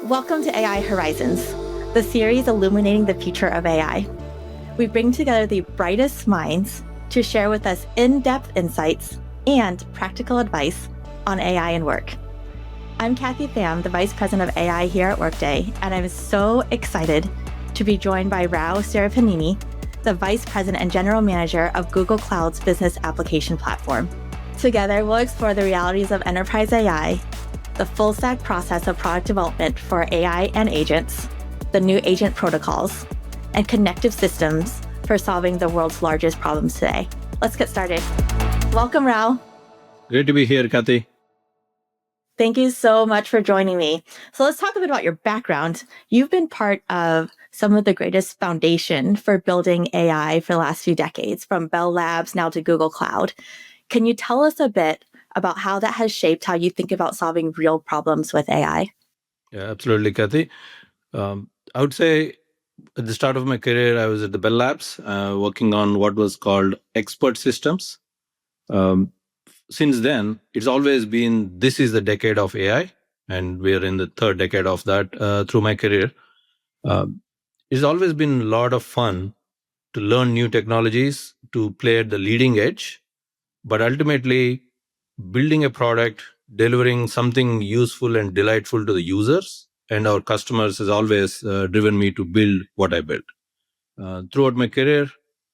Welcome to AI Horizons, the series illuminating the future of AI. We bring together the brightest minds to share with us in-depth insights and practical advice on AI and work. I'm Pham, the Vice President of AI here at Workday, and I'm so excited to be joined by Rao Surapaneni, the Vice President and General Manager of Google Cloud's Business Application Platform. Together, we'll explore the realities of enterprise AI, the full stack process of product development for AI and agents, the new agent protocols, and connective systems for solving the world's largest problems today. Let's get started. Welcome, Rao. Great to be here, Kathy. Thank you so much for joining me. So let's talk a bit about your background. You've been part of some of the greatest foundation for building AI for the last few decades, from Bell Labs now to Google Cloud. Can you tell us a bit about how that has shaped how you think about solving real problems with AI? Yeah, absolutely, Kathy. I would say at the start of my career, I was at the Bell Labs working on what was called expert systems. Since then, it's always been this is the decade of AI, and we're in the third decade of that through my career. It's always been a lot of fun to learn new technologies, to play at the leading edge, but ultimately building a product, delivering something useful and delightful to the users and our customers has always driven me to build what I built. Throughout my career,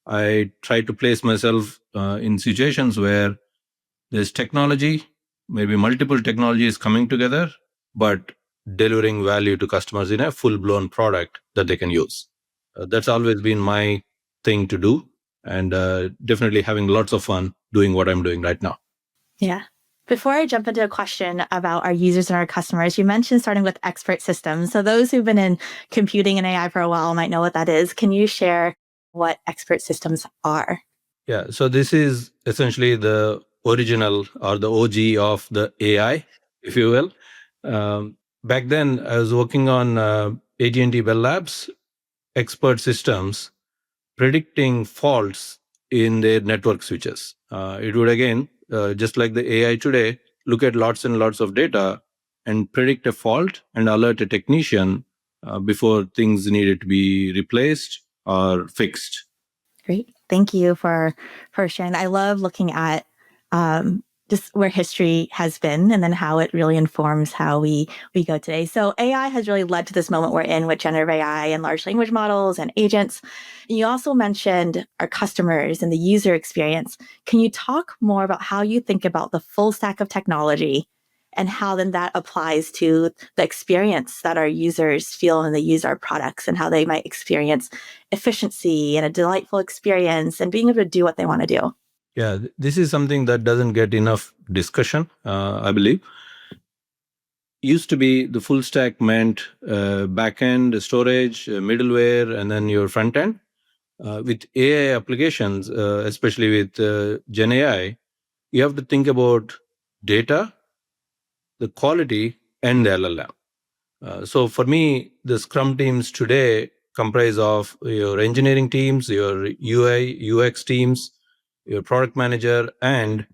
I try to place myself in situations where there's technology, maybe multiple technologies coming together, but delivering value to customers in a full-blown product that they can use. That's always been my thing to do, and definitely having lots of fun doing what I'm doing right now. Yeah. Before I jump into a question about our users and our customers, you mentioned starting with expert systems. So those who've been in computing and AI for a while might know what that is. Can you share what expert systems are? Yeah, so this is essentially the original or the OG of the AI, if you will. Back then, I was working on AT&T Bell Labs expert systems predicting faults in their network switches. It would again, just like the AI today, look at lots and lots of data and predict a fault and alert a technician before things needed to be replaced or fixed. Great. Thank you for sharing. I love looking at just where history has been and then how it really informs how we go today. So AI has really led to this moment we're in with generative AI and large language models and agents. You also mentioned our customers and the user experience. Can you talk more about how you think about the full stack of technology and how then that applies to the experience that our users feel when they use our products and how they might experience efficiency and a delightful experience and being able to do what they want to do? Yeah, this is something that doesn't get enough discussion, I believe. Used to be the full stack meant backend, storage, middleware, and then your front end. With AI applications, especially with Gen AI, you have to think about data, the quality, and the LLM. So for me, the Scrum teams today comprise of your engineering teams, your UI, UX teams, your product manager, and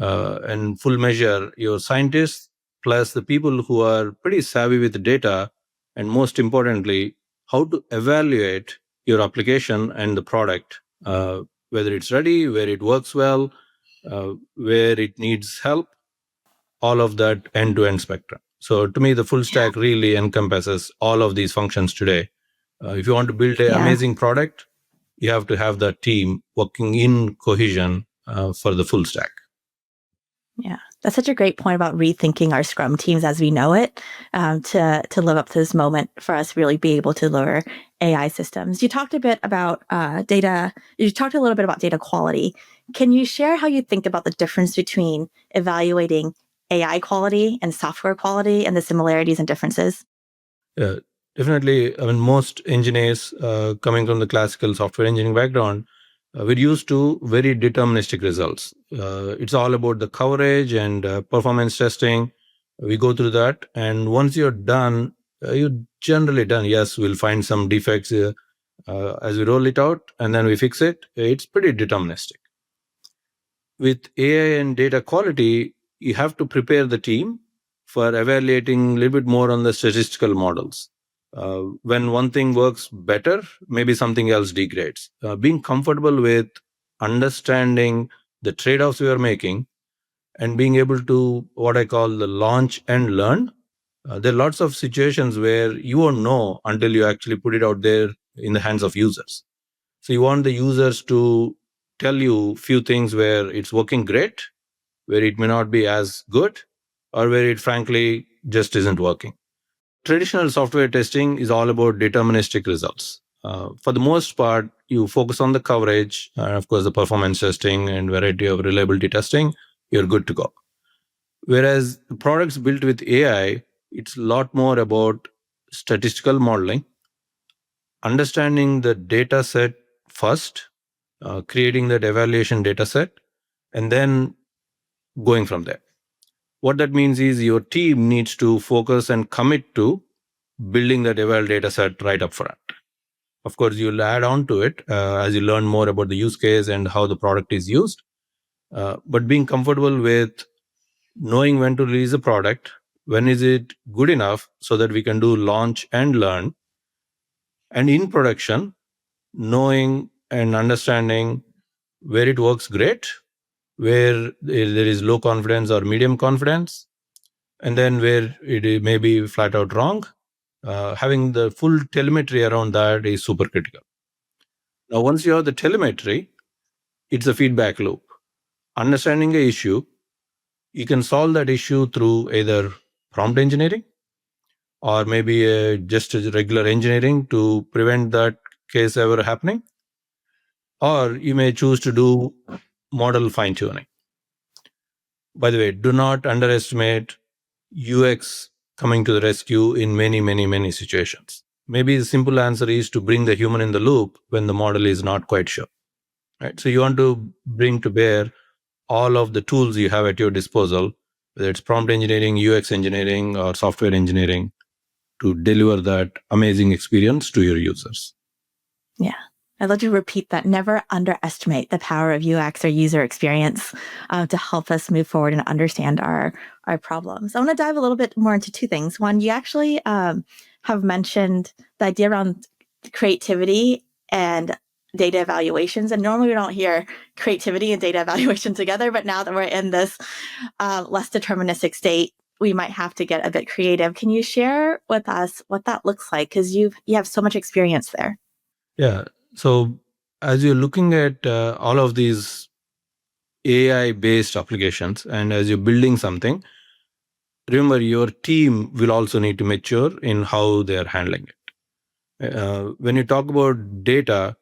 full measure, your scientists, plus the people who are pretty savvy with the data, and most importantly, how to evaluate your application and the product, whether it's ready, where it works well, where it needs help, all of that end-to-end spectrum. So to me, the full stack really encompasses all of these functions today. If you want to build an amazing product, you have to have that team working in cohesion for the full stack. Yeah, that's such a great point about rethinking our Scrum teams as we know it to live up to this moment for us really be able to deliver AI systems. You talked a bit about data. You talked a little bit about data quality. Can you share how you think about the difference between evaluating AI quality and software quality and the similarities and differences? Yeah, definitely. I mean, most engineers coming from the classical software engineering background, we're used to very deterministic results. It's all about the coverage and performance testing. We go through that. And once you're done, you're generally done. Yes, we'll find some defects as we roll it out and then we fix it. It's pretty deterministic. With AI and data quality, you have to prepare the team for evaluating a little bit more on the statistical models. When one thing works better, maybe something else degrades. Being comfortable with understanding the trade-offs we are making and being able to what I call the launch and learn. There are lots of situations where you won't know until you actually put it out there in the hands of users. So you want the users to tell you few things where it's working great, where it may not be as good, or where it frankly just isn't working. Traditional software testing is all about deterministic results. For the most part, you focus on the coverage, and of course, the performance testing and variety of reliability testing, you're good to go. Whereas the products built with AI, it's a lot more about statistical modeling, understanding the data set first, creating that evaluation data set, and then going from there. What that means is your team needs to focus and commit to building that eval data set right up front. Of course, you'll add on to it as you learn more about the use case and how the product is used. But being comfortable with knowing when to release a product, when is it good enough so that we can do launch and learn, and in production, knowing and understanding where it works great, where there is low confidence or medium confidence, and then where it may be flat out wrong. Having the full telemetry around that is super critical. Now, once you have the telemetry, it's a feedback loop. Understanding the issue, you can solve that issue through either prompt engineering or maybe just a regular engineering to prevent that case ever happening. Or you may choose to do model fine tuning. By the way, do not underestimate UX coming to the rescue in many, many, many situations. Maybe the simple answer is to bring the human in the loop when the model is not quite sure. Right? So you want to bring to bear all of the tools you have at your disposal, whether it's prompt engineering, UX engineering, or software engineering, to deliver that amazing experience to your users. Yeah. I'd love to repeat that. Never underestimate the power of UX or user experience to help us move forward and understand our problems. I want to dive a little bit more into two things. One, you actually have mentioned the idea around creativity and data evaluations. And normally we don't hear creativity and data evaluation together, but now that we're in this less deterministic state, we might have to get a bit creative. Can you share with us what that looks like? Because you have so much experience there. Yeah. So as you're looking at all of these AI-based applications, and as you're building something, remember your team will also need to mature in how they're handling it. When you talk about data,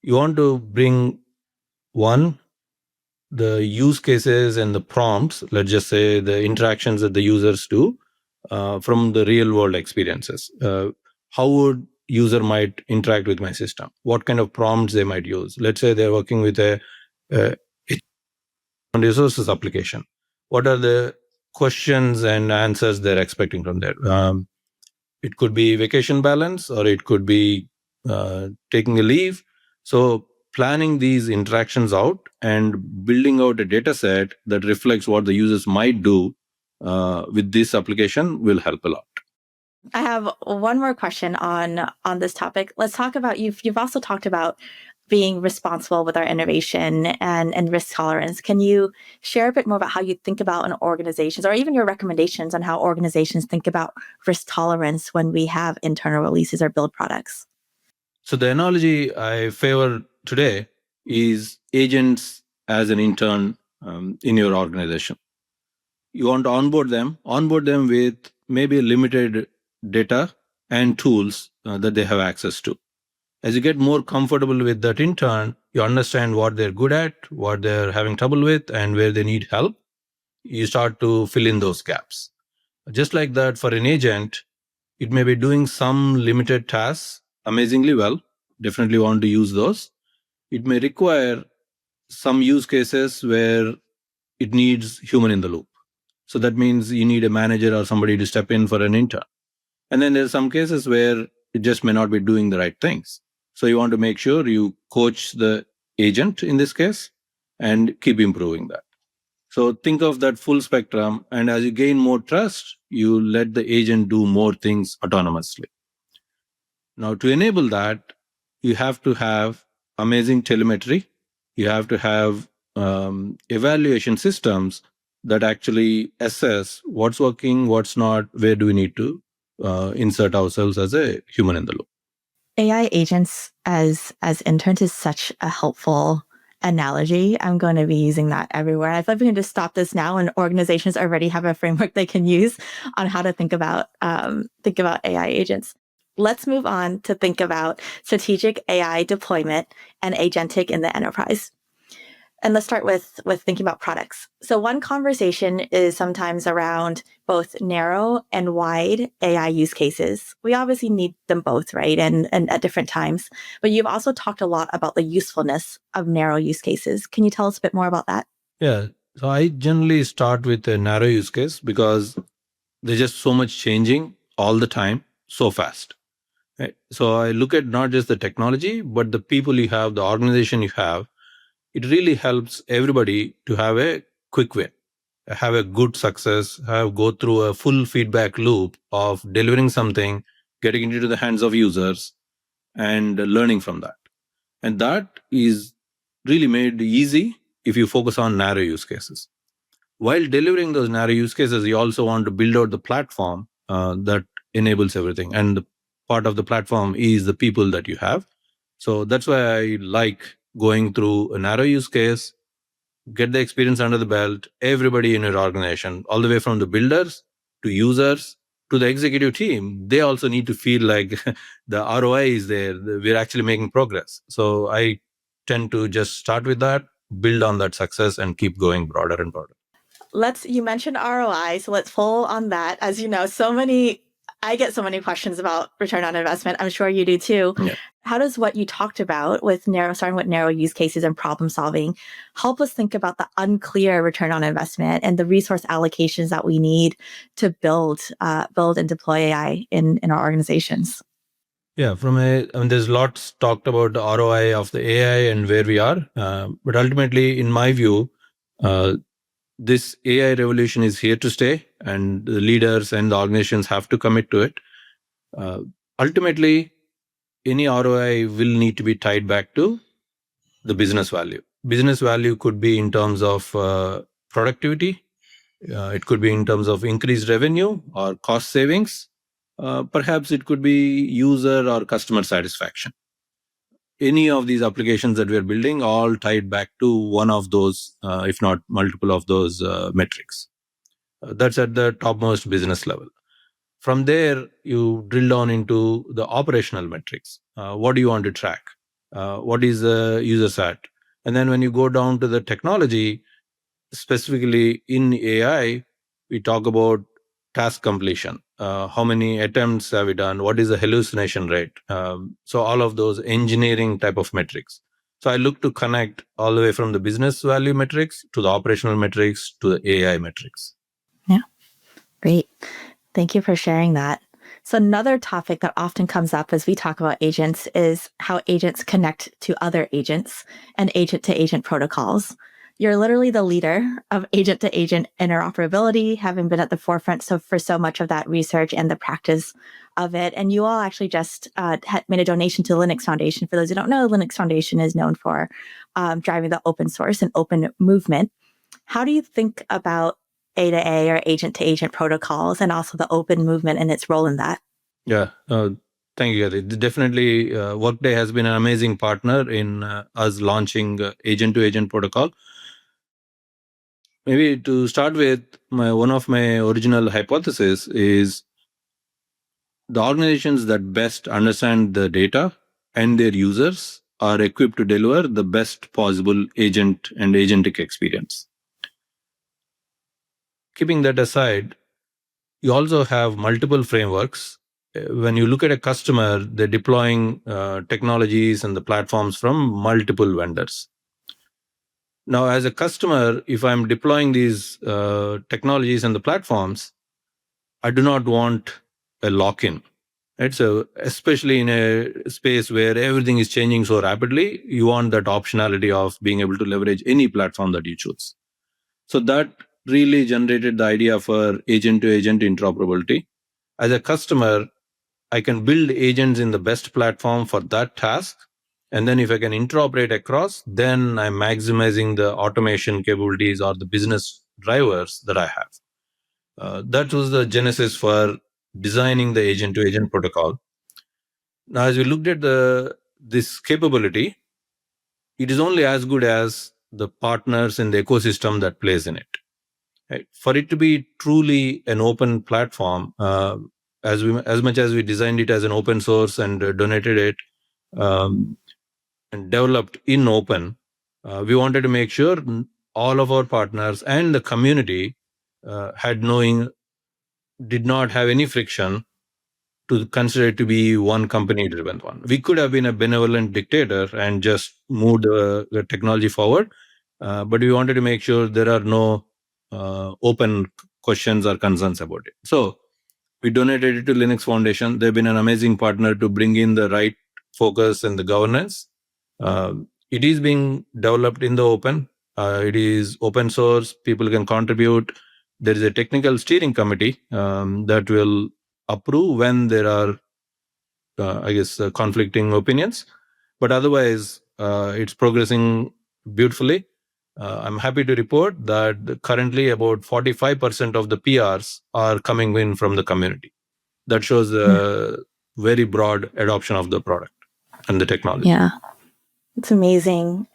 you want to bring one, the use cases and the prompts, let's just say the interactions that the users do from the real world experiences. How would user might interact with my system? What kind of prompts they might use? Let's say they're working with a resources application. What are the questions and answers they're expecting from there? It could be vacation balance, or it could be taking a leave. So planning these interactions out and building out a data set that reflects what the users might do with this application will help a lot. I have one more question on this topic. Let's talk about you've also talked about being responsible with our innovation and risk tolerance. Can you share a bit more about how you think about an organizations, or even your recommendations on how organizations think about risk tolerance when we have internal releases or build products? So the analogy I favor today is agents as an intern in your organization. You want to onboard them with maybe limited data and tools that they have access to. As you get more comfortable with that intern, you understand what they're good at, what they're having trouble with, and where they need help. You start to fill in those gaps. Just like that, for an agent, it may be doing some limited tasks amazingly well. Definitely want to use those. It may require some use cases where it needs human in the loop. So that means you need a manager or somebody to step in for an intern. And then there's some cases where it just may not be doing the right things. So you want to make sure you coach the agent in this case and keep improving that. So think of that full spectrum. And as you gain more trust, you let the agent do more things autonomously. Now, to enable that, you have to have amazing telemetry. You have to have evaluation systems that actually assess what's working, what's not, where do we need to insert ourselves as a human in the loop. AI agents as interns is such a helpful analogy. I'm going to be using that everywhere. I feel like we can just stop this now, and organizations already have a framework they can use on how to think about AI agents. Let's move on to think about strategic AI deployment and agentic in the enterprise. And let's start with thinking about products. So one conversation is sometimes around both narrow and wide AI use cases. We obviously need them both, right? And at different times. But you've also talked a lot about the usefulness of narrow use cases. Can you tell us a bit more about that? Yeah. So I generally start with a narrow use case because there's just so much changing all the time, so fast. Right? So I look at not just the technology, but the people you have, the organization you have. It really helps everybody to have a quick win, have a good success, have go through a full feedback loop of delivering something, getting it into the hands of users, and learning from that. And that is really made easy if you focus on narrow use cases. While delivering those narrow use cases, you also want to build out the platform that enables everything. And the part of the platform is the people that you have. So that's why I like going through a narrow use case, get the experience under the belt, everybody in your organization, all the way from the builders to users to the executive team. They also need to feel like the ROI is there. We're actually making progress. So I tend to just start with that, build on that success, and keep going broader and broader. You mentioned ROI, so let's pull on that. As you know, I get so many questions about return on investment. I'm sure you do too. Yeah. How does what you talked about starting with narrow use cases and problem solving, help us think about the unclear return on investment and the resource allocations that we need to build and deploy AI in our organizations? Yeah, there's lots talked about the ROI of the AI and where we are. But ultimately, in my view, uh, this AI revolution is here to stay, and the leaders and the organizations have to commit to it. Uh, Ultimately, any ROI will need to be tied back to the business value. Business value could be in terms of productivity, it could be in terms of increased revenue or cost savings. Perhaps it could be user or customer satisfaction. Any of these applications that we're building all tied back to one of those, if not multiple of those metrics. That's at the topmost business level. From there, you drill down into the operational metrics. What do you want to track? What is the user sat? And then when you go down to the technology, specifically in AI, we talk about task completion. How many attempts have we done? What is the hallucination rate? So all of those engineering type of metrics. So I look to connect all the way from the business value metrics to the operational metrics to the AI metrics. Yeah, great. Thank you for sharing that. So another topic that often comes up as we talk about agents is how agents connect to other agents and agent-to-agent protocols. You're literally the leader of agent-to-agent interoperability, having been at the forefront for so much of that research and the practice of it. And you all actually just made a donation to the Linux Foundation. For those who don't know, the Linux Foundation is known for driving the open source and open movement. How do you think about A to A or agent to agent protocols and also the open movement and its role in that? Yeah. Thank you, Gary. Definitely, Workday has been an amazing partner in us launching agent to agent protocol. Maybe to start with, one of my original hypothesis is the organizations that best understand the data and their users are equipped to deliver the best possible agent and agentic experience. Keeping that aside, you also have multiple frameworks. When you look at a customer, they're deploying technologies and the platforms from multiple vendors. Now, as a customer, if I'm deploying these technologies and the platforms, I do not want a lock-in. Right? So, especially in a space where everything is changing so rapidly, you want that optionality of being able to leverage any platform that you choose. So that really generated the idea for agent to agent interoperability. As a customer, I can build agents in the best platform for that task. And then if I can interoperate across, then I'm maximizing the automation capabilities or the business drivers that I have. That was the genesis for designing the agent to agent protocol. Now, as we looked at this capability, it is only as good as the partners in the ecosystem that plays in it. Right? For it to be truly an open platform, as much as we designed it as an open source and donated it and developed in open, we wanted to make sure all of our partners and the community did not have any friction to consider it to be one company driven one. We could have been a benevolent dictator and just moved the technology forward, but we wanted to make sure there are no open questions or concerns about it. So we donated it to Linux Foundation. They've been an amazing partner to bring in the right focus and the governance. It is being developed in the open. It is open source. People can contribute. There is a technical steering committee that will approve when there are, conflicting opinions. But otherwise, it's progressing beautifully. I'm happy to report that currently about 45% of the PRs are coming in from the community. That shows a very broad adoption of the product and the technology. Yeah, it's amazing.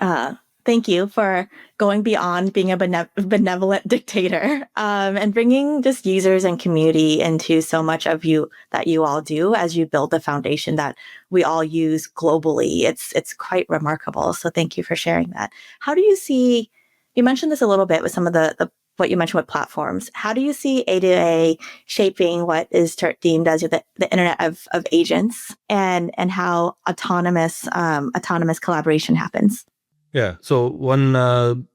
Thank you for going beyond being a benevolent dictator and bringing just users and community into so much of you that you all do as you build the foundation that we all use globally. It's quite remarkable. So thank you for sharing that. How do you see? You mentioned this a little bit with some of the what you mentioned with platforms. How do you see A2A shaping what is deemed as the internet of agents and how autonomous collaboration happens? Yeah. So one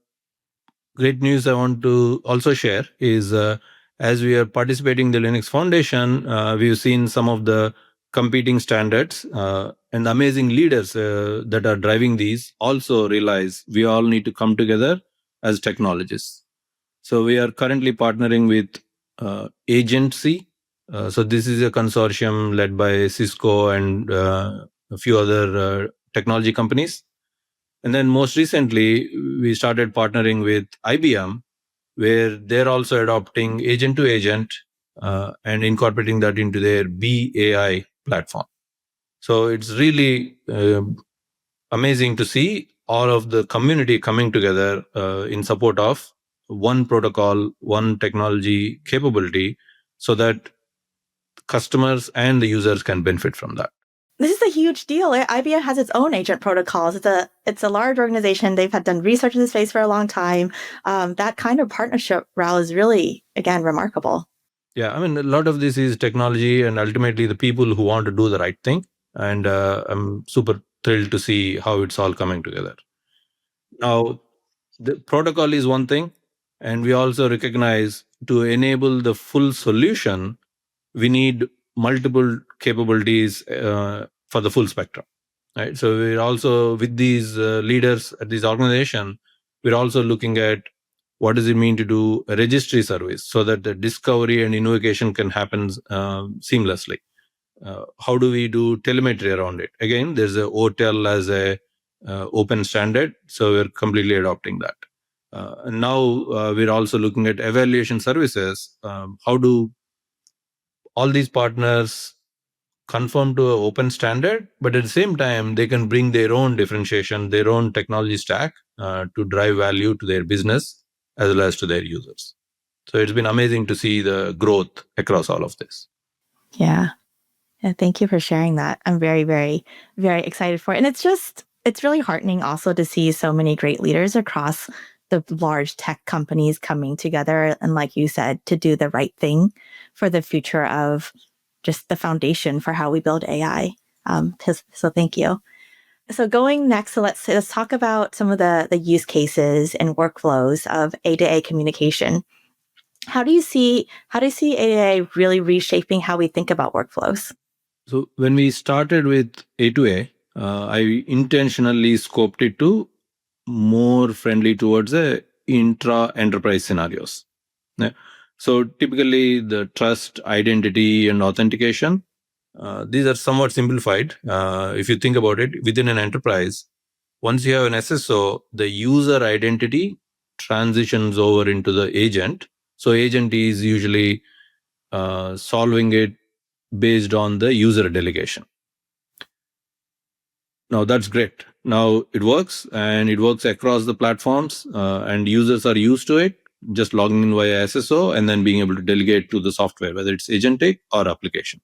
great news I want to also share is as we are participating in the Linux Foundation, we've seen some of the competing standards and the amazing leaders that are driving these also realize we all need to come together as technologists. So we are currently partnering with Agency. So this is a consortium led by Cisco and a few other technology companies. And then most recently, we started partnering with IBM, where they're also adopting agent to agent and incorporating that into their BAI platform. So it's really amazing to see all of the community coming together in support of one protocol, one technology capability, so that customers and the users can benefit from that. This is a huge deal. IBM has its own agent protocols. It's a large organization. They've had done research in this space for a long time. That kind of partnership, Rao, is really, again, remarkable. Yeah, I mean, a lot of this is technology and ultimately the people who want to do the right thing. And I'm super thrilled to see how it's all coming together. Now, the protocol is one thing, and we also recognize to enable the full solution, we need multiple capabilities for the full spectrum. Right. So we're also with these leaders at this organization, we're also looking at what does it mean to do a registry service so that the discovery and invocation can happen seamlessly. How do we do telemetry around it? Again, there's a OTel as a open standard, so we're completely adopting that. And now we're also looking at evaluation services. How do all these partners conform to an open standard, but at the same time, they can bring their own differentiation, their own technology stack to drive value to their business as well as to their users. So it's been amazing to see the growth across all of this. Yeah. Thank you for sharing that. I'm very, very, very excited for it. And it's really heartening also to see so many great leaders across the large tech companies coming together. And like you said, to do the right thing for the future of just the foundation for how we build AI. So thank you. So going next, so let's talk about some of the use cases and workflows of A2A communication. How do you see A2A really reshaping how we think about workflows? So when we started with A2A, I intentionally scoped it to more friendly towards a intra-enterprise scenarios. Yeah. So typically the trust, identity, and authentication, these are somewhat simplified. If you think about it, within an enterprise, once you have an SSO, the user identity transitions over into the agent. So agent is usually solving it based on the user delegation. Now that's great. Now it works, and it works across the platforms, and users are used to it, just logging in via SSO and then being able to delegate to the software, whether it's agentic or application.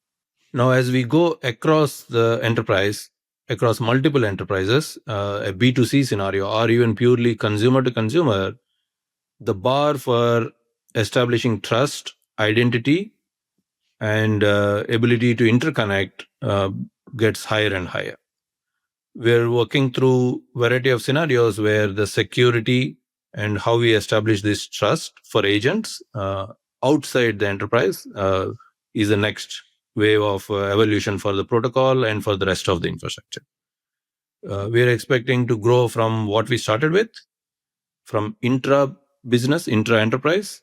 Now, as we go across the enterprise, across multiple enterprises, a B2C scenario, or even purely consumer to consumer, the bar for establishing trust, identity, and ability to interconnect gets higher and higher. We're working through a variety of scenarios where the security and how we establish this trust for agents outside the enterprise is the next wave of evolution for the protocol and for the rest of the infrastructure. We're expecting to grow from what we started with, from intra-business, intra-enterprise,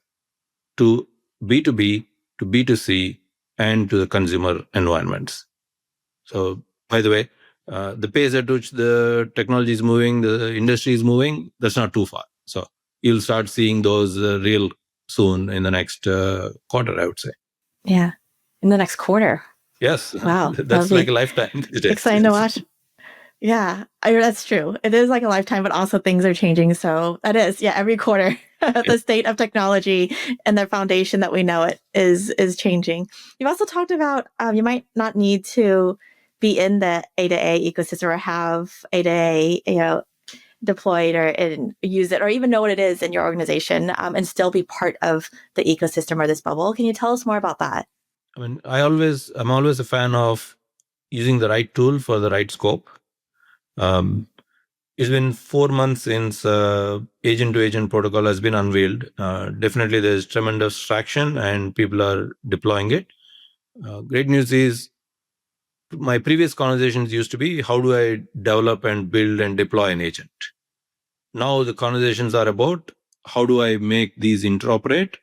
to B2B, to B2C, and to the consumer environments. So, by the way, the pace at which the technology is moving, the industry is moving, that's not too far. So you'll start seeing those real soon in the next quarter, I would say. Yeah. In the next quarter. Yes. Wow. That's like a lifetime. Exciting to watch. Yeah, that's true. It is like a lifetime, but also things are changing. So that is, every quarter, the state of technology and the foundation that we know it is changing. You've also talked about you might not need to be in the A2A ecosystem or have A2A, deployed or use it, or even know what it is in your organization, and still be part of the ecosystem or this bubble. Can you tell us more about that? I mean, I'm always a fan of using the right tool for the right scope. It's been 4 months since agent-to-agent protocol has been unveiled. Definitely, there's tremendous traction and people are deploying it. Great news is, my previous conversations used to be, how do I develop and build and deploy an agent? Now the conversations are about, how do I make these interoperate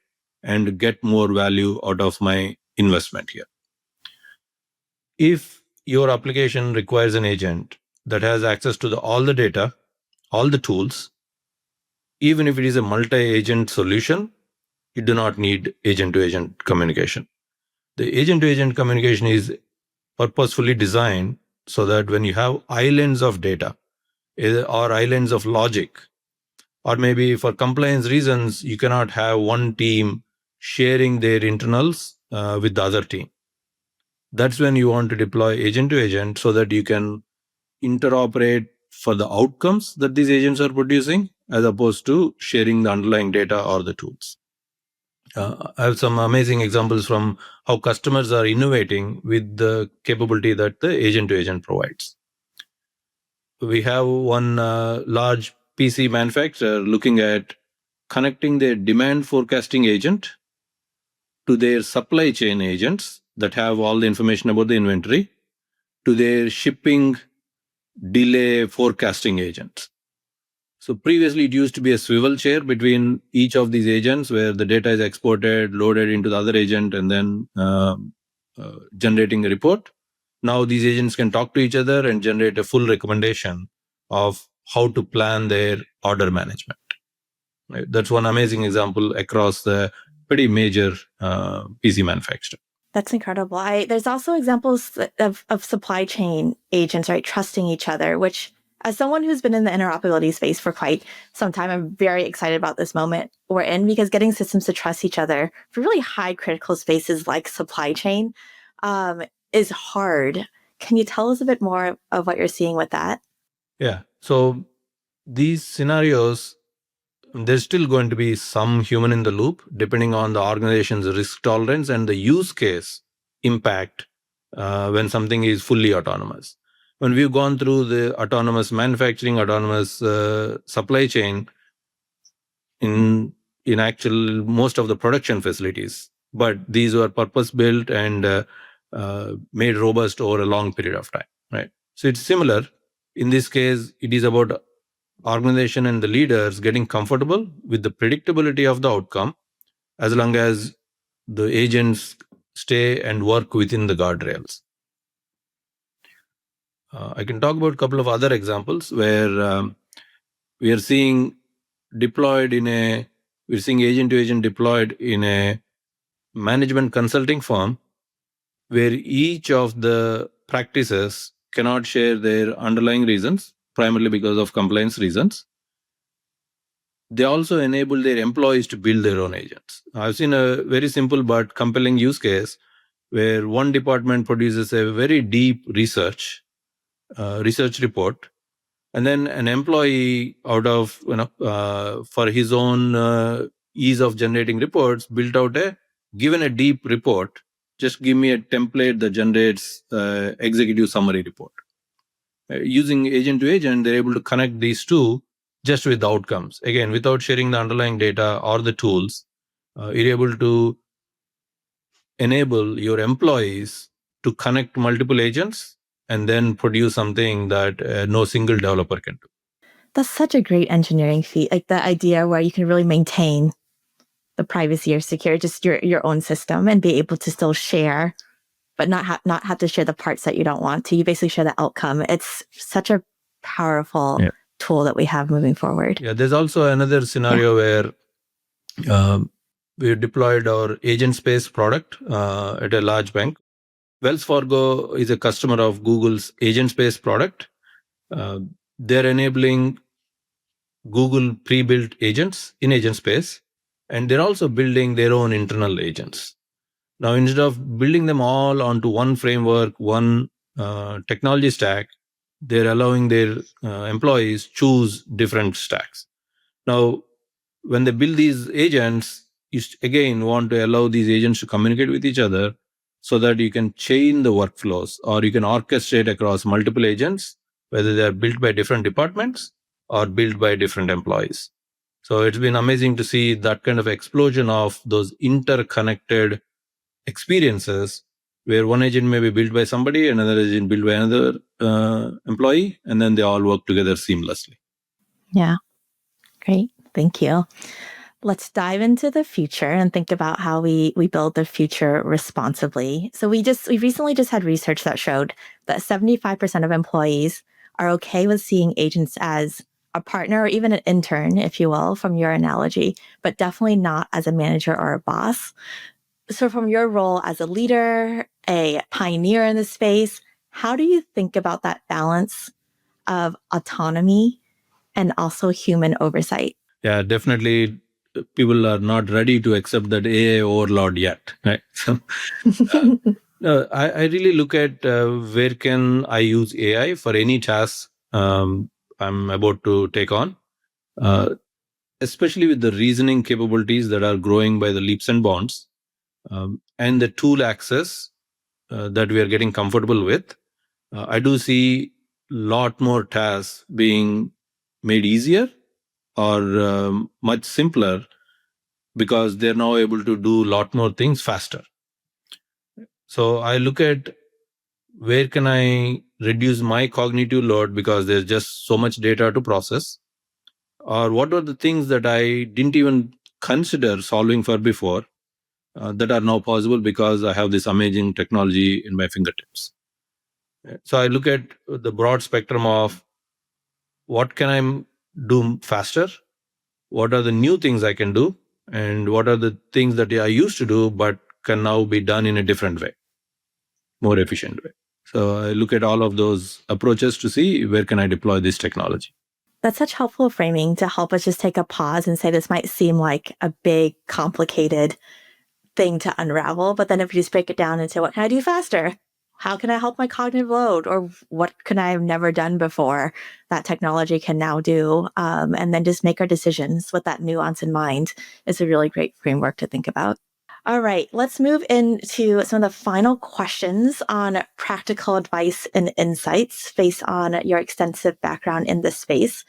and get more value out of my investment here? If your application requires an agent that has access to all the data, all the tools, even if it is a multi-agent solution, you do not need agent-to-agent communication. The agent-to-agent communication is purposefully designed so that when you have islands of data or islands of logic, or maybe for compliance reasons, you cannot have one team sharing their internals with the other team. That's when you want to deploy agent-to-agent so that you can interoperate for the outcomes that these agents are producing, as opposed to sharing the underlying data or the tools. I have some amazing examples from how customers are innovating with the capability that the agent-to-agent provides. We have one large PC manufacturer looking at connecting their demand forecasting agent to their supply chain agents that have all the information about the inventory, to their shipping delay forecasting agents. So previously, it used to be a swivel chair between each of these agents where the data is exported, loaded into the other agent, and then generating a report. Now these agents can talk to each other and generate a full recommendation of how to plan their order management. Right? That's one amazing example across the pretty major PC manufacturer. That's incredible. There's also examples of supply chain agents, right, trusting each other, which, as someone who's been in the interoperability space for quite some time, I'm very excited about this moment we're in, because getting systems to trust each other for really high critical spaces like supply chain is hard. Can you tell us a bit more of what you're seeing with that? Yeah. So these scenarios, there's still going to be some human in the loop, depending on the organization's risk tolerance and the use case impact when something is fully autonomous. When we've gone through the autonomous manufacturing, autonomous supply chain in actual most of the production facilities, but these were purpose built and made robust over a long period of time, right? So it's similar. In this case, it is about organization and the leaders getting comfortable with the predictability of the outcome, as long as the agents stay and work within the guardrails. I can talk about a couple of other examples where we are seeing we're seeing agent to agent deployed in a management consulting firm, where each of the practices cannot share their underlying reasons, primarily because of compliance reasons. They also enable their employees to build their own agents. I've seen a very simple but compelling use case where one department produces a very deep research report, and then an employee, out of for his own ease of generating reports, built out given a deep report, just give me a template that generates executive summary report. Using agent to agent, they're able to connect these two just with the outcomes, again without sharing the underlying data or the tools. You're able to enable your employees to connect multiple agents and then produce something that no single developer can do. That's such a great engineering feat, like the idea where you can really maintain the privacy or secure just your own system and be able to still share, but not have to share the parts that you don't want to. You basically share the outcome. It's such a powerful tool that we have moving forward. Yeah, there's also another scenario where we deployed our agent space product at a large bank. Wells Fargo is a customer of Google's agent space product. They're enabling Google pre-built agents in agent space, and they're also building their own internal agents. Now, instead of building them all onto one framework, one technology stack, they're allowing their employees choose different stacks. Now, when they build these agents, you again want to allow these agents to communicate with each other so that you can chain the workflows, or you can orchestrate across multiple agents, whether they are built by different departments or built by different employees. So it's been amazing to see that kind of explosion of those interconnected experiences, where one agent may be built by somebody, another agent built by another employee, and then they all work together seamlessly. Yeah, great. Thank you. Let's dive into the future and think about how we build the future responsibly. So we recently just had research that showed that 75% of employees are okay with seeing agents as a partner or even an intern, if you will, from your analogy, but definitely not as a manager or a boss. So from your role as a leader, a pioneer in the space, how do you think about that balance of autonomy and also human oversight? Yeah, definitely. People are not ready to accept that AI overload yet, right? So, I really look at where can I use AI for any task I'm about to take on, especially with the reasoning capabilities that are growing by the leaps and bounds, and the tool access that we are getting comfortable with. I do see a lot more tasks being made easier or much simpler, because they're now able to do a lot more things faster. So I look at where can I reduce my cognitive load, because there's just so much data to process, or what are the things that I didn't even consider solving for before that are now possible because I have this amazing technology in my fingertips. So I look at the broad spectrum of what can I do faster, what are the new things I can do, and what are the things that I used to do but can now be done in a different way, more efficient way. So I look at all of those approaches to see where can I deploy this technology. That's such helpful framing to help us just take a pause and say this might seem like a big, complicated thing to unravel. But then if you just break it down into what can I do faster? How can I help my cognitive load? Or what can I have never done before that technology can now do? And then just make our decisions with that nuance in mind is a really great framework to think about. All right, let's move into some of the final questions on practical advice and insights based on your extensive background in this space.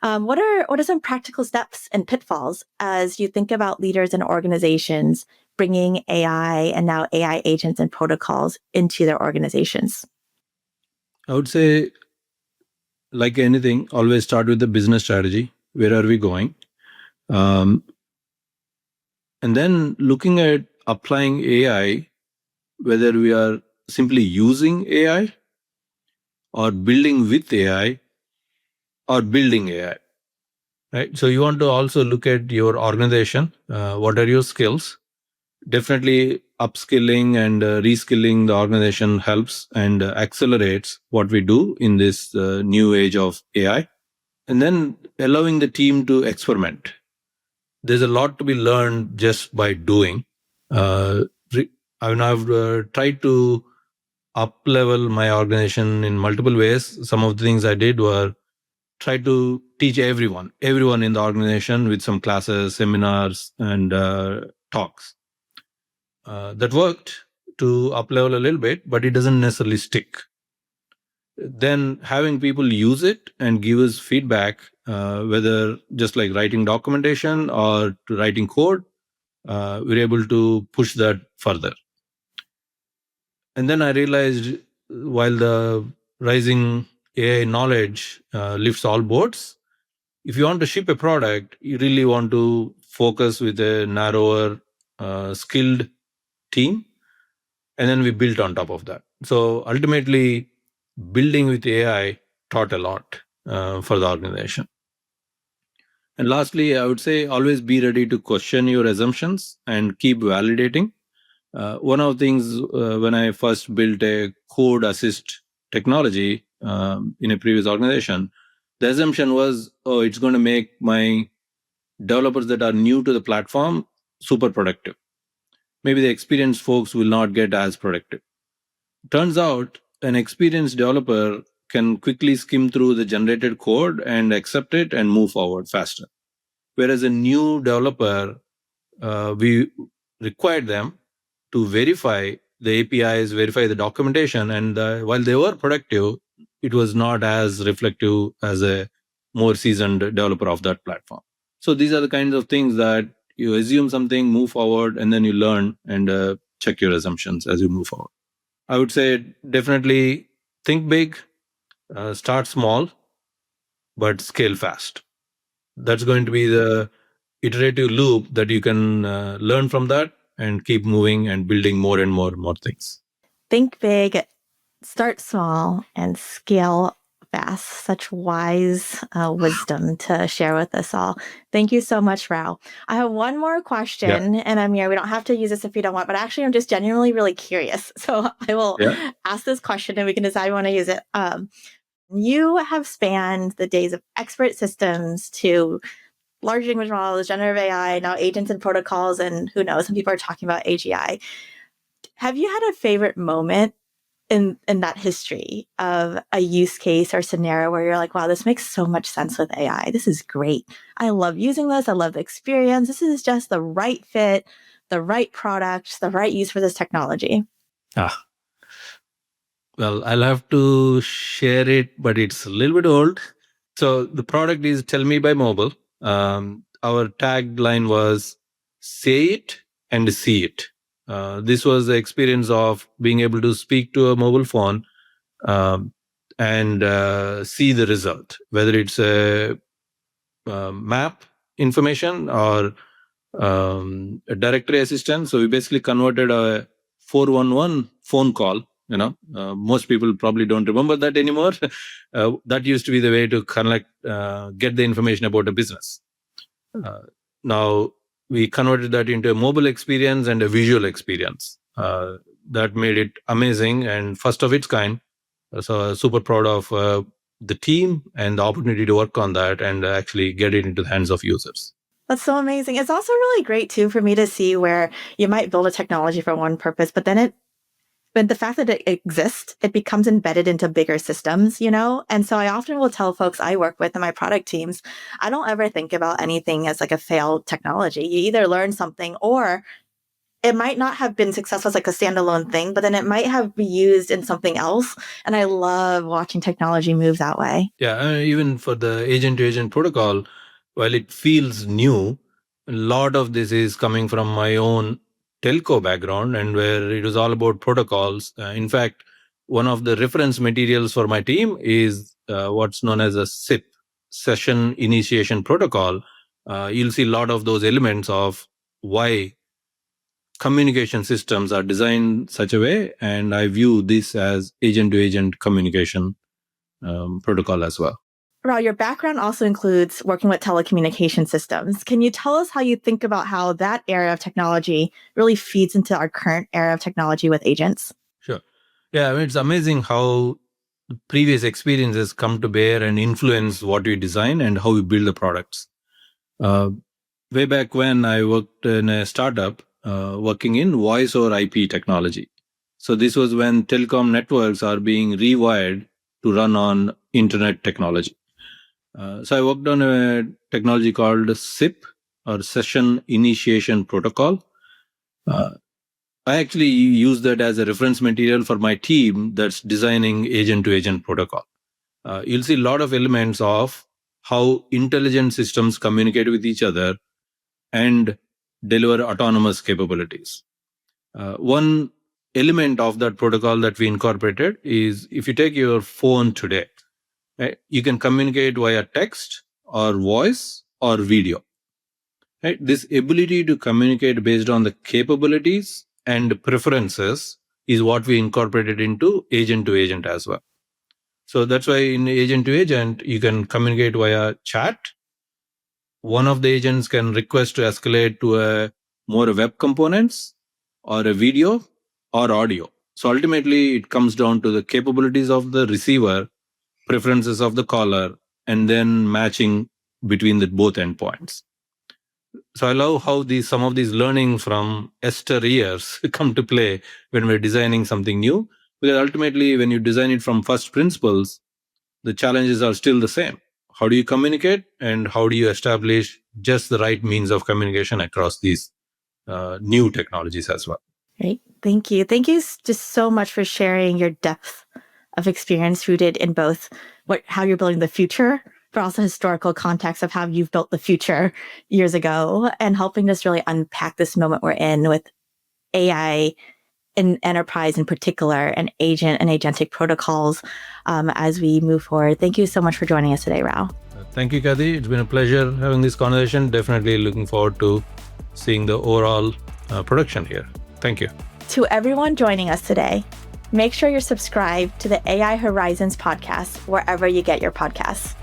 What are some practical steps and pitfalls as you think about leaders and organizations bringing AI and now AI agents and protocols into their organizations? I would say like anything, always start with the business strategy. Where are we going? Um, and then looking at applying AI, whether we are simply using AI or building with AI or building AI, right? So you want to also look at your organization. What are your skills? Definitely upskilling and reskilling the organization helps and accelerates what we do in this new age of AI. And then allowing the team to experiment. There's a lot to be learned just by doing. Uh, I've tried to up level my organization in multiple ways. Some of the things I did were try to teach everyone in the organization with some classes, seminars, and talks. That worked to up level a little bit, but it doesn't necessarily stick. Then having people use it and give us feedback, whether just like writing documentation or to writing code, we're able to push that further. And then I realized while the rising AI knowledge lifts all boats, if you want to ship a product, you really want to focus with a narrower, skilled team. And then we built on top of that. So ultimately, building with AI taught a lot for the organization. And lastly, I would say always be ready to question your assumptions and keep validating. One of the things when I first built a code assist technology in a previous organization, the assumption was, oh, it's going to make my developers that are new to the platform super productive. Maybe the experienced folks will not get as productive. Turns out an experienced developer can quickly skim through the generated code and accept it and move forward faster. Whereas a new developer, we required them to verify the APIs, verify the documentation, and while they were productive, it was not as reflective as a more seasoned developer of that platform. So these are the kinds of things that you assume something, move forward, and then you learn and check your assumptions as you move forward. I would say definitely think big, start small, but scale fast. That's going to be the iterative loop that you can learn from that and keep moving and building more and more things. Think big, start small, and scale fast. Such wise wisdom to share with us all. Thank you so much, Rao. I have one more question, and Amir, we don't have to use this if you don't want, but actually, I'm just genuinely really curious. So I will ask this question, and we can decide if we want to use it. You have spanned the days of expert systems to large language models, generative AI, now agents and protocols, and who knows, some people are talking about AGI. Have you had a favorite moment in that history of a use case or scenario where you're like, wow, this makes so much sense with AI. This is great. I love using this. I love the experience. This is just the right fit, the right product, the right use for this technology. Well, I'll have to share it, but it's a little bit old. So the product is Tell Me by Mobile. Our tagline was say it and see it. This was the experience of being able to speak to a mobile phone and see the result, whether it's a map information or a directory assistant. So we basically converted a 411 phone call. Most people probably don't remember that anymore. That used to be the way to connect, get the information about a business. Now we converted that into a mobile experience and a visual experience. That made it amazing and first of its kind. So super proud of the team and the opportunity to work on that and actually get it into the hands of users. That's so amazing. It's also really great too for me to see where you might build a technology for one purpose, but the fact that it exists, it becomes embedded into bigger systems, And so I often will tell folks I work with in my product teams, I don't ever think about anything as like a failed technology. You either learn something or it might not have been successful as like a standalone thing, but then it might have been used in something else. And I love watching technology move that way. Yeah, even for the agent-to-agent protocol, while it feels new, a lot of this is coming from my own telco background and where it was all about protocols. In fact, one of the reference materials for my team is what's known as a SIP, Session Initiation Protocol, you'll see a lot of those elements of why communication systems are designed such a way. And I view this as agent-to-agent communication protocol as well. Rao, your background also includes working with telecommunication systems. Can you tell us how you think about how that area of technology really feeds into our current era of technology with agents? Sure. Yeah, I mean, it's amazing how previous experiences come to bear and influence what we design and how we build the products. Way back when I worked in a startup working in voice over IP technology. So this was when telecom networks are being rewired to run on internet technology. So I worked on a technology called SIP, or Session Initiation Protocol. I actually use that as a reference material for my team that's designing agent-to-agent protocol. You'll see a lot of elements of how intelligent systems communicate with each other and deliver autonomous capabilities. One element of that protocol that we incorporated is if you take your phone today, right, you can communicate via text or voice or video. Right? This ability to communicate based on the capabilities and preferences is what we incorporated into agent to agent as well. So that's why in agent to agent, you can communicate via chat. One of the agents can request to escalate to a more web components or a video or audio. So ultimately, it comes down to the capabilities of the receiver, preferences of the caller, and then matching between the both endpoints. So I love how some of these learnings from Esther years come to play when we're designing something new. Because ultimately, when you design it from first principles, the challenges are still the same. How do you communicate, and how do you establish just the right means of communication across these new technologies as well? Great. Thank you. Thank you just so much for sharing your depth of experience rooted in both how you're building the future, but also historical context of how you've built the future years ago, and helping us really unpack this moment we're in with AI in enterprise in particular, and agent and agentic protocols as we move forward. Thank you so much for joining us today, Rao. Thank you, Kathy. It's been a pleasure having this conversation. Definitely looking forward to seeing the overall production here. Thank you. To everyone joining us today, make sure you're subscribed to the AI Horizons podcast wherever you get your podcasts.